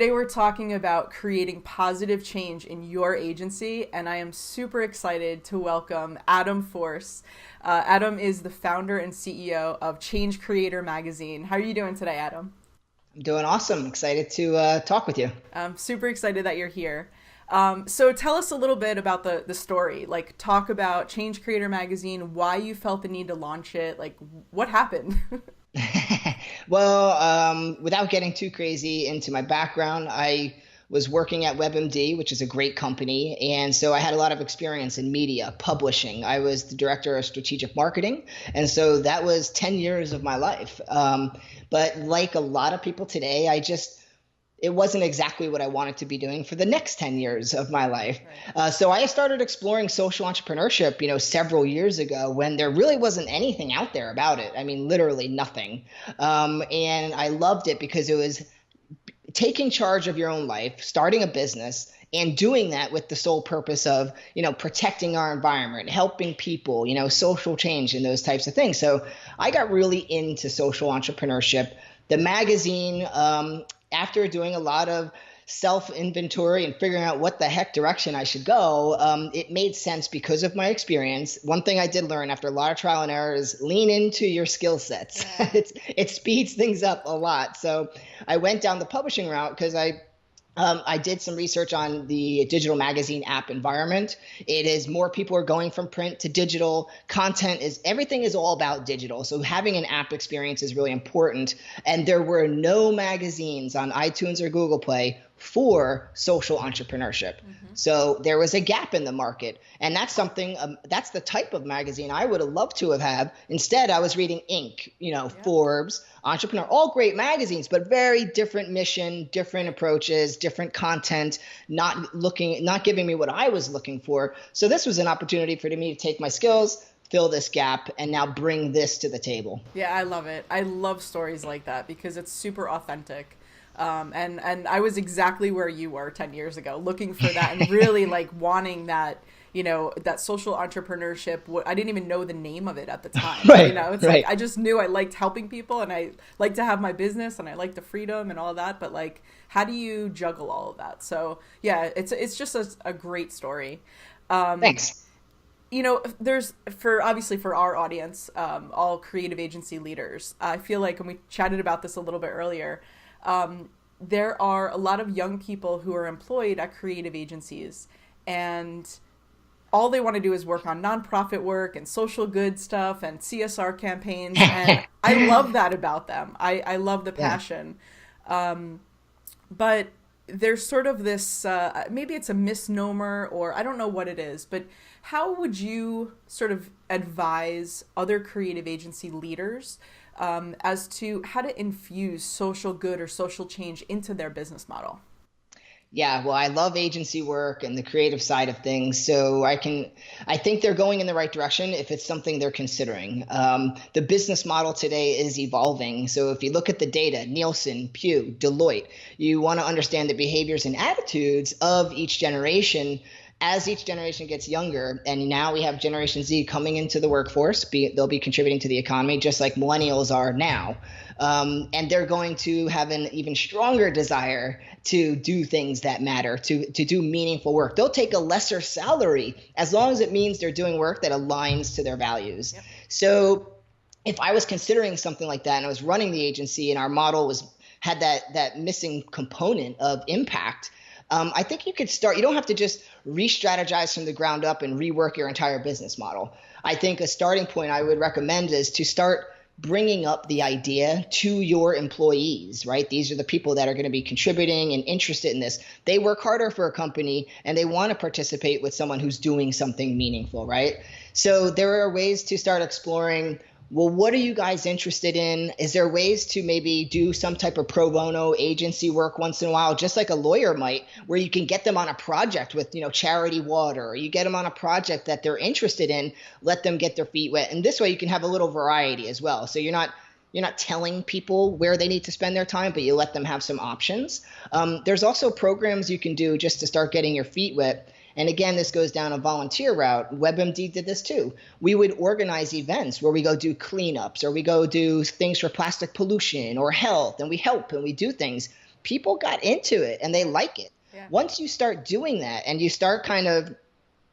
Today we're talking about creating positive change in your agency, and I am super excited to welcome Adam Force. Adam is the founder and CEO of Change Creator Magazine. How are you doing today, Adam? I'm doing awesome. Excited to talk with you. I'm super excited that you're here. So tell us a little bit about the story. Like, talk about Change Creator Magazine, why you felt the need to launch it, like, what happened? Well, without getting too crazy into my background, I was working at WebMD, which is a great company. And so I had a lot of experience in media, publishing. I was the director of strategic marketing. And so that was 10 years of my life. But like a lot of people today, it wasn't exactly what I wanted to be doing for the next 10 years of my life. Right. So I started exploring social entrepreneurship, several years ago when there really wasn't anything out there about it. I mean, literally nothing. And I loved it because it was taking charge of your own life, starting a business, and doing that with the sole purpose of, protecting our environment, helping people, social change and those types of things. So I got really into social entrepreneurship. The magazine, after doing a lot of self-inventory and figuring out what the heck direction I should go, it made sense because of my experience. One thing I did learn after a lot of trial and error is lean into your skill sets. Yeah. It speeds things up a lot. So I went down the publishing route because I did some research on the digital magazine app environment. It is more people are going from print to digital. Everything is all about digital. So having an app experience is really important. And there were no magazines on iTunes or Google Play for social entrepreneurship. Mm-hmm. So there was a gap in the market. And that's the type of magazine I would have loved to have had. Instead, I was reading Inc., Yeah. Forbes, Entrepreneur, all great magazines, but very different mission, different approaches, different content, not giving me what I was looking for. So this was an opportunity for me to take my skills, fill this gap, and now bring this to the table. Yeah, I love it. I love stories like that because it's super authentic. And I was exactly where you were 10 years ago, looking for that and really like wanting that, that social entrepreneurship. I didn't even know the name of it at the time. Right, It's like right. I just knew I liked helping people and I like to have my business and I like the freedom and all that. But like, how do you juggle all of that? So yeah, it's just a great story. Thanks. There's obviously for our audience, all creative agency leaders. I feel like, and we chatted about this a little bit earlier, there are a lot of young people who are employed at creative agencies, and all they want to do is work on nonprofit work and social good stuff and CSR campaigns. And I love that about them. I love the Yeah. passion. But there's sort of this, maybe it's a misnomer or I don't know what it is, but how would you sort of advise other creative agency leaders as to how to infuse social good or social change into their business model? Yeah, well, I love agency work and the creative side of things. So I think they're going in the right direction if it's something they're considering. The business model today is evolving. So if you look at the data, Nielsen, Pew, Deloitte, you want to understand the behaviors and attitudes of each generation. As each generation gets younger, and now we have Generation Z coming into the workforce, they'll be contributing to the economy just like millennials are now. And they're going to have an even stronger desire to do things that matter, to do meaningful work. They'll take a lesser salary as long as it means they're doing work that aligns to their values. Yep. So if I was considering something like that and I was running the agency and our model had that missing component of impact, I think you could start. You don't have to just re-strategize from the ground up and rework your entire business model. I think a starting point I would recommend is to start bringing up the idea to your employees, right? These are the people that are going to be contributing and interested in this. They work harder for a company and they want to participate with someone who's doing something meaningful, right? So there are ways to start exploring, well, what are you guys interested in? Is there ways to maybe do some type of pro bono agency work once in a while, just like a lawyer might, where you can get them on a project with, Charity Water, or you get them on a project that they're interested in, let them get their feet wet. And this way you can have a little variety as well. So you're not telling people where they need to spend their time, but you let them have some options. There's also programs you can do just to start getting your feet wet. And again, this goes down a volunteer route. WebMD did this too. We would organize events where we go do cleanups or we go do things for plastic pollution or health, and we help and we do things. people got into it and they like it. Yeah. Once you start doing that and you start kind of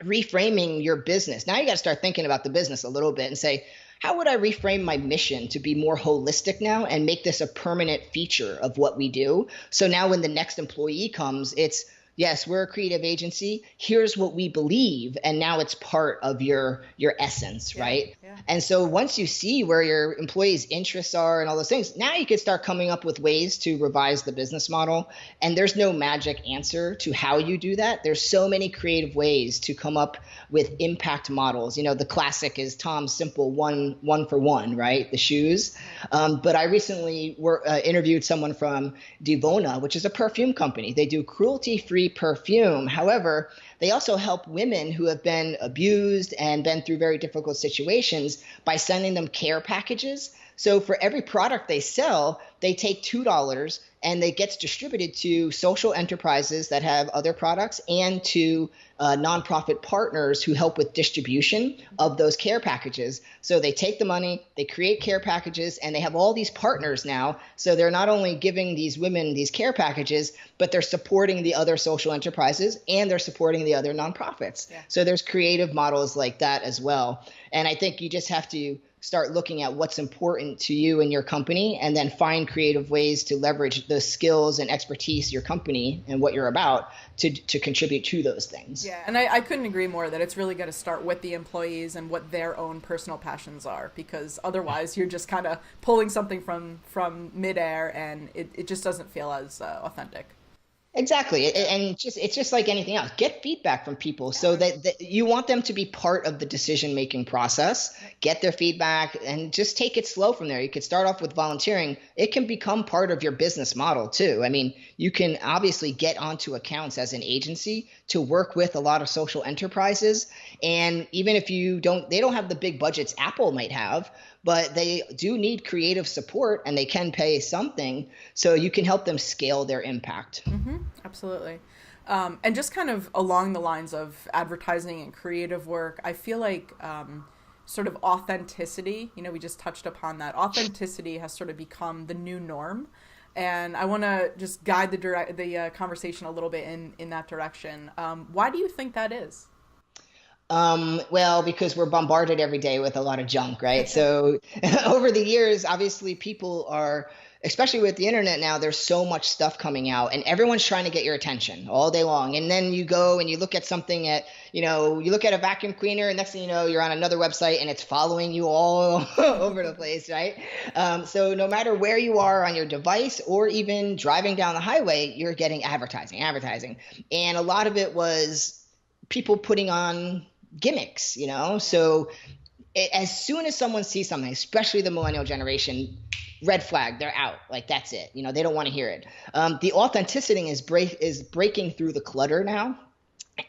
reframing your business, now you got to start thinking about the business a little bit and say, how would I reframe my mission to be more holistic now and make this a permanent feature of what we do? So now when the next employee comes, it's, yes, we're a creative agency. Here's what we believe. And now it's part of your essence, Yeah, right? yeah. And so once you see where your employees' interests are and all those things, now you can start coming up with ways to revise the business model. And there's no magic answer to how you do that. There's so many creative ways to come up with impact models. You know, the classic is Tom's simple one for one, right? The shoes. But I recently interviewed someone from Divona, which is a perfume company. They do cruelty-free perfume. However, they also help women who have been abused and been through very difficult situations by sending them care packages. So for every product they sell, they take $2 and it gets distributed to social enterprises that have other products and to nonprofit partners who help with distribution of those care packages. So they take the money, they create care packages, and they have all these partners now. So they're not only giving these women these care packages, but they're supporting the other social enterprises and they're supporting the other nonprofits. Yeah. So there's creative models like that as well. And I think you just have to start looking at what's important to you and your company and then find creative ways to leverage the skills and expertise your company and what you're about to contribute to those things. Yeah, and I couldn't agree more that it's really got to start with the employees and what their own personal passions are, because otherwise you're just kind of pulling something from midair and it just doesn't feel as authentic. Exactly. And it's just like anything else. Get feedback from people so that you want them to be part of the decision-making process. Get their feedback and just take it slow from there. You could start off with volunteering. It can become part of your business model too. I mean, you can obviously get onto accounts as an agency to work with a lot of social enterprises. And even if they don't have the big budgets Apple might have, but they do need creative support and they can pay something, so you can help them scale their impact. Mm-hmm, absolutely. And just kind of along the lines of advertising and creative work, I feel like sort of authenticity, we just touched upon that. Authenticity has sort of become the new norm. And I want to just guide the conversation a little bit in that direction. Why do you think that is? Well, because we're bombarded every day with a lot of junk, right? So over the years, obviously people are, especially with the internet now, there's so much stuff coming out and everyone's trying to get your attention all day long. And then you go and you look at something you look at a vacuum cleaner and next thing you know, you're on another website and it's following you all over the place, right? So no matter where you are on your device or even driving down the highway, you're getting advertising. And a lot of it was people putting on gimmicks, so as soon as someone sees something, especially the millennial generation, red flag, they're out. Like that's it. They don't want to hear it. The authenticity is breaking through the clutter now,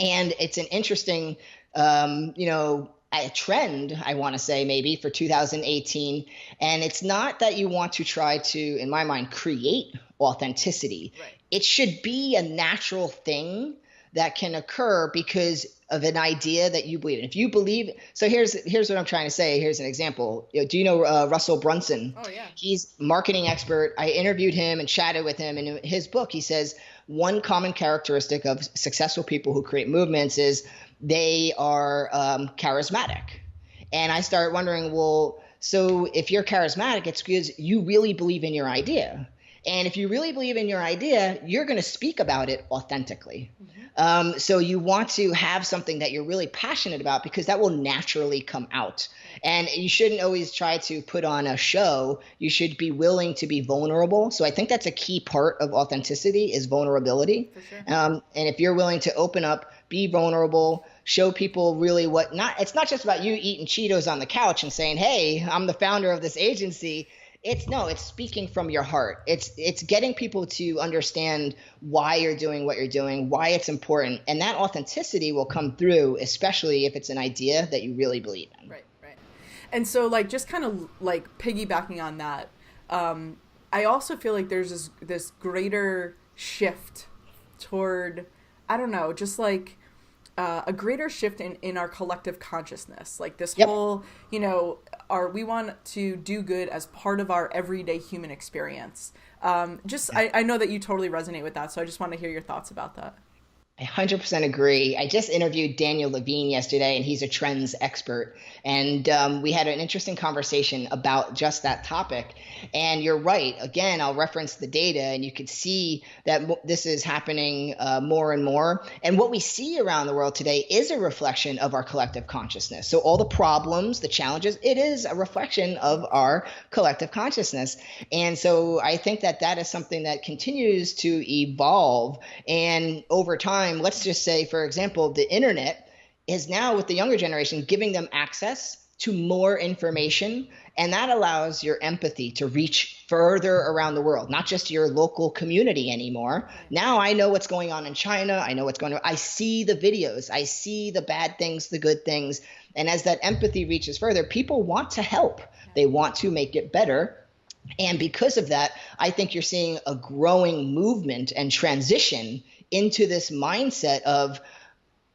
and it's an interesting a trend, I want to say, maybe for 2018. And it's not that you want to try to, in my mind, create authenticity. Right. It should be a natural thing that can occur because of an idea that you believe in. If you believe, so here's what I'm trying to say. Here's an example. Do you know Russell Brunson? Oh yeah. He's a marketing expert. I interviewed him and chatted with him. And in his book, he says one common characteristic of successful people who create movements is they are charismatic. And I start wondering, well, so if you're charismatic, it's because you really believe in your idea. And if you really believe in your idea, you're going to speak about it authentically. Mm-hmm. So you want to have something that you're really passionate about because that will naturally come out. And you shouldn't always try to put on a show. You should be willing to be vulnerable. So I think that's a key part of authenticity is vulnerability. For sure. And if you're willing to open up, be vulnerable, show people really it's not just about you eating Cheetos on the couch and saying, hey, I'm the founder of this agency. It's speaking from your heart. It's getting people to understand why you're doing what you're doing, why it's important. And that authenticity will come through, especially if it's an idea that you really believe in. Right. And so just kind of piggybacking on that, I also feel like there's this greater shift toward, I don't know, just a greater shift in our collective consciousness, this Yep. whole, we want to do good as part of our everyday human experience. I know that you totally resonate with that, so I just want to hear your thoughts about that. I 100% agree. I just interviewed Daniel Levine yesterday, and he's a trends expert. And we had an interesting conversation about just that topic. And you're right. Again, I'll reference the data, and you could see that this is happening more and more. And what we see around the world today is a reflection of our collective consciousness. So all the problems, the challenges, it is a reflection of our collective consciousness. And so I think that that is something that continues to evolve. And over time, let's just say, for example, the internet is now, with the younger generation, giving them access to more information. And that allows your empathy to reach further around the world, not just your local community anymore. Now I know what's going on in China. I know what's going on. I see the videos. I see the bad things, the good things. And as that empathy reaches further, people want to help. They want to make it better. And because of that, I think you're seeing a growing movement and transition into this mindset of,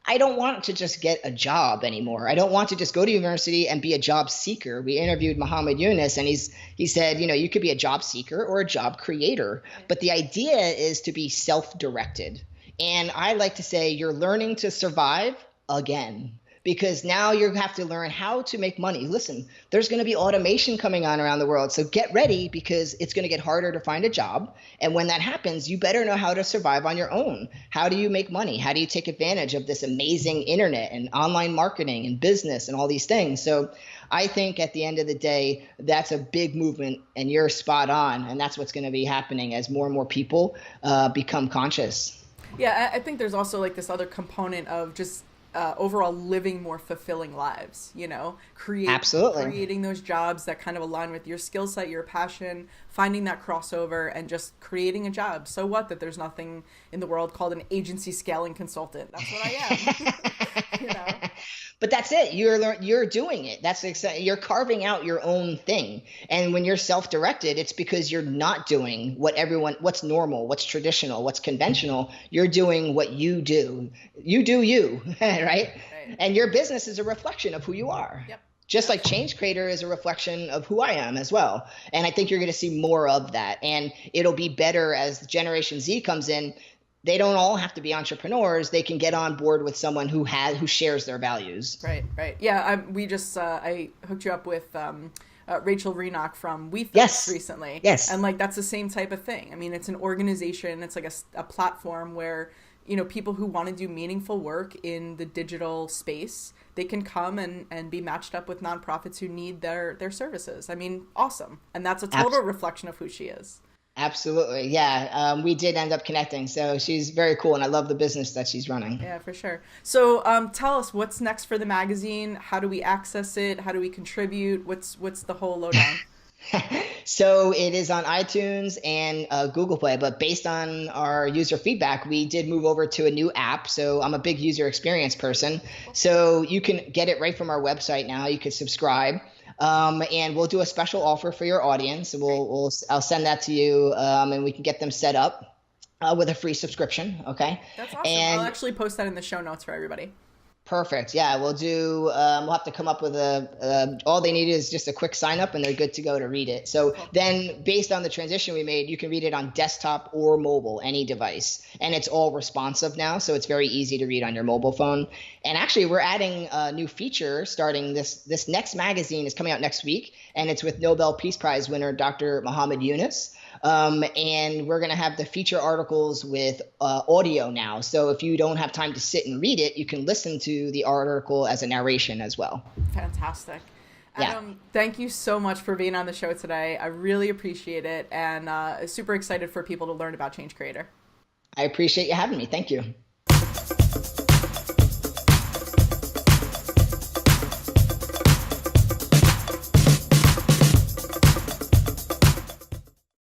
I don't want to just get a job anymore. I don't want to just go to university and be a job seeker. We interviewed Muhammad Yunus, and he said, you could be a job seeker or a job creator, but the idea is to be self-directed. And I like to say you're learning to survive again, because now you have to learn how to make money. Listen, there's going to be automation coming on around the world. So get ready, because it's going to get harder to find a job. And when that happens, you better know how to survive on your own. How do you make money? How do you take advantage of this amazing internet and online marketing and business and all these things? So I think at the end of the day, that's a big movement, and you're spot on. And that's what's going to be happening as more and more people become conscious. Yeah, I think there's also like this other component of just overall living more fulfilling lives, Absolutely. Creating those jobs that kind of align with your skill set, your passion, finding that crossover, and just creating a job. So what that there's nothing in the world called an agency scaling consultant. That's what I am. But that's it. You're doing it. That's exciting. You're carving out your own thing. And when you're self-directed, it's because you're not doing what's normal, what's traditional, what's conventional. You're doing what you do. You do you, right? And your business is a reflection of who you are. Yep. Just like Change Creator is a reflection of who I am as well. And I think you're going to see more of that. And it'll be better as Generation Z comes in. They don't all have to be entrepreneurs. They can get on board with someone who shares their values. Right. Yeah, I hooked you up with Rachel Renock from recently. Yes. And like that's the same type of thing. I mean, it's an organization. It's like a platform where people who want to do meaningful work in the digital space, they can come and be matched up with nonprofits who need their services. I mean, awesome. And that's a total reflection of who she is. Absolutely. Yeah. We did end up connecting. So she's very cool, and I love the business that she's running. Yeah, for sure. So tell us what's next for the magazine. How do we access it? How do we contribute? What's the whole lowdown? So it is on iTunes and Google Play, but based on our user feedback, we did move over to a new app. So I'm a big user experience person. So you can get it right from our website now. You could subscribe. And we'll do a special offer for your audience. I'll send that to you, and we can get them set up with a free subscription. Okay. That's awesome. And I'll actually post that in the show notes for everybody. Perfect. Yeah, we'll do. We'll have to come up with all they need is just a quick sign up, and they're good to go to read it. So then, based on the transition we made, you can read it on desktop or mobile, any device, and it's all responsive now, so it's very easy to read on your mobile phone. And actually, we're adding a new feature starting this next magazine is coming out next week, and it's with Nobel Peace Prize winner Dr. Muhammad Yunus. And we're going to have the feature articles with audio now. So if you don't have time to sit and read it, you can listen to the article as a narration as well. Fantastic. Adam, thank you so much for being on the show today. I really appreciate it, and super excited for people to learn about Change Creator. I appreciate you having me. Thank you.